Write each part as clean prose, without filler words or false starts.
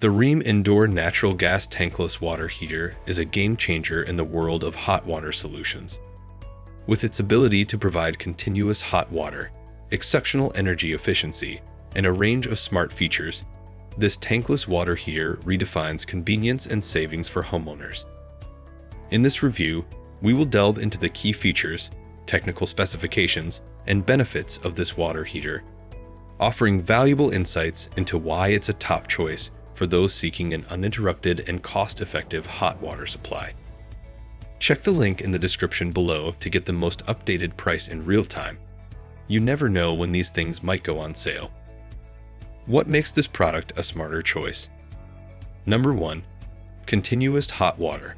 The Rheem Indoor Natural Gas Tankless Water Heater is a game changer in the world of hot water solutions. With its ability to provide continuous hot water, exceptional energy efficiency, and a range of smart features, this tankless water heater redefines convenience and savings for homeowners. In this review, we will delve into the key features, technical specifications, and benefits of this water heater, offering valuable insights into why it's a top choice for those seeking an uninterrupted and cost-effective hot water supply. Check the link in the description below to get the most updated price in real time. You never know when these things might go on sale. What makes this product a smarter choice? Number 1. Continuous hot water.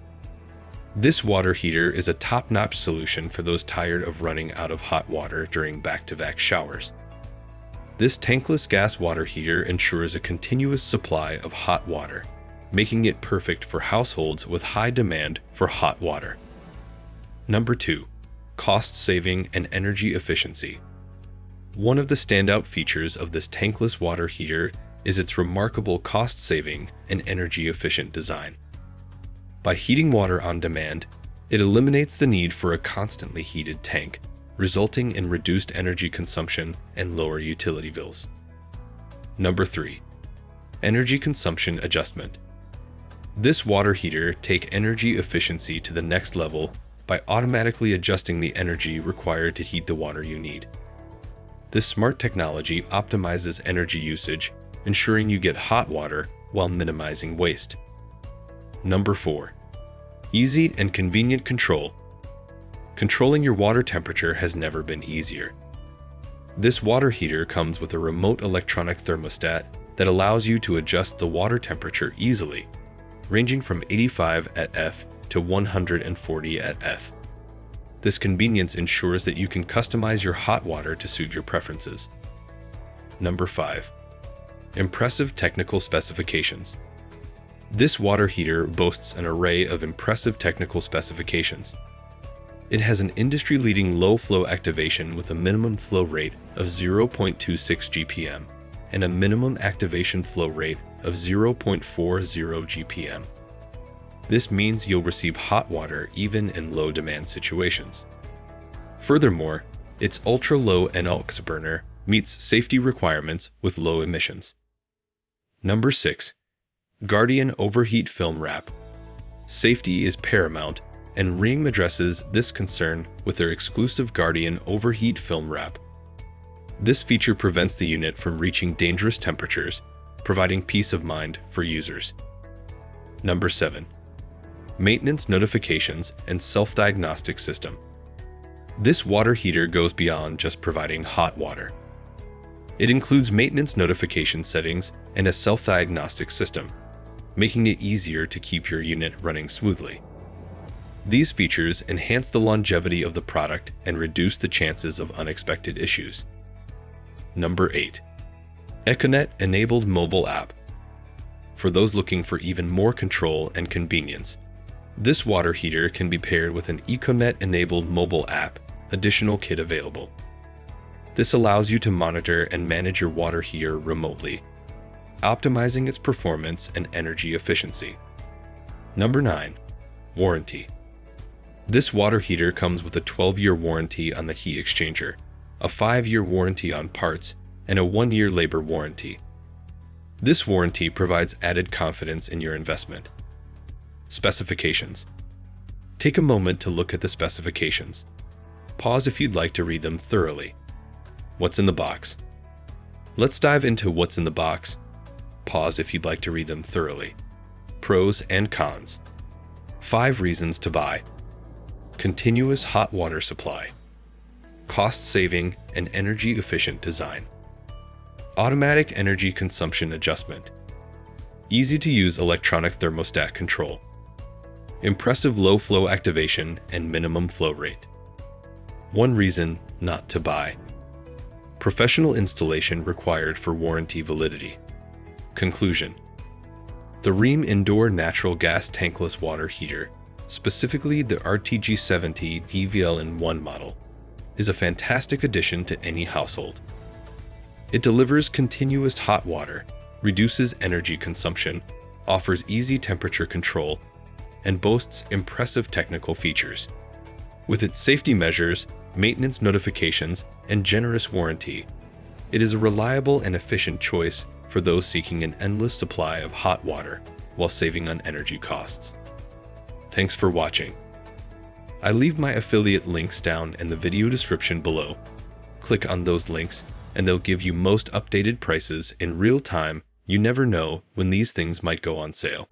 This water heater is a top-notch solution for those tired of running out of hot water during back-to-back showers. This tankless gas water heater ensures a continuous supply of hot water, making it perfect for households with high demand for hot water. Number 2. Cost saving and energy efficiency. One of the standout features of this tankless water heater is its remarkable cost-saving and energy-efficient design. By heating water on demand, it eliminates the need for a constantly heated tank, resulting in reduced energy consumption and lower utility bills. Number 3. Energy consumption adjustment. This water heater takes energy efficiency to the next level by automatically adjusting the energy required to heat the water you need. This smart technology optimizes energy usage, ensuring you get hot water while minimizing waste. Number 4. Easy and convenient control. Controlling your water temperature has never been easier. This water heater comes with a remote electronic thermostat that allows you to adjust the water temperature easily, ranging from 85 at F to 140 at F. This convenience ensures that you can customize your hot water to suit your preferences. Number 5. Impressive technical specifications. This water heater boasts an array of impressive technical specifications. It has an industry-leading low-flow activation with a minimum flow rate of 0.26 GPM and a minimum activation flow rate of 0.40 GPM. This means you'll receive hot water even in low-demand situations. Furthermore, its ultra-low NOx burner meets safety requirements with low emissions. Number 6. Guardian Overheat Film Wrap. Safety is paramount, and Rheem addresses this concern with their exclusive Guardian Overheat Film Wrap. This feature prevents the unit from reaching dangerous temperatures, providing peace of mind for users. Number 7. Maintenance notifications and self-diagnostic system. This water heater goes beyond just providing hot water. It includes maintenance notification settings and a self-diagnostic system, making it easier to keep your unit running smoothly. These features enhance the longevity of the product and reduce the chances of unexpected issues. Number 8. EcoNet-enabled mobile app. For those looking for even more control and convenience, this water heater can be paired with an EcoNet-enabled mobile app, additional kit available. This allows you to monitor and manage your water heater remotely, optimizing its performance and energy efficiency. Number 9. Warranty. This water heater comes with a 12-year warranty on the heat exchanger, a 5-year warranty on parts, and a 1-year labor warranty. This warranty provides added confidence in your investment. Specifications. Take a moment to look at the specifications. Pause if you'd like to read them thoroughly. What's in the box? Let's dive into what's in the box. Pause if you'd like to read them thoroughly. Pros and cons. 5 reasons to buy. Continuous hot water supply. Cost-saving and energy-efficient design. Automatic energy consumption adjustment. Easy-to-use electronic thermostat control. Impressive low-flow activation and minimum flow rate. 1 reason not to buy. Professional installation required for warranty validity. Conclusion. The Rheem Indoor Natural Gas Tankless Water Heater, specifically the RTG70 DVL-in-1 model, is a fantastic addition to any household. It delivers continuous hot water, reduces energy consumption, offers easy temperature control, and boasts impressive technical features. With its safety measures, maintenance notifications, and generous warranty, it is a reliable and efficient choice for those seeking an endless supply of hot water while saving on energy costs. Thanks for watching. I leave my affiliate links down in the video description below. Click on those links and they'll give you most updated prices in real time. You never know when these things might go on sale.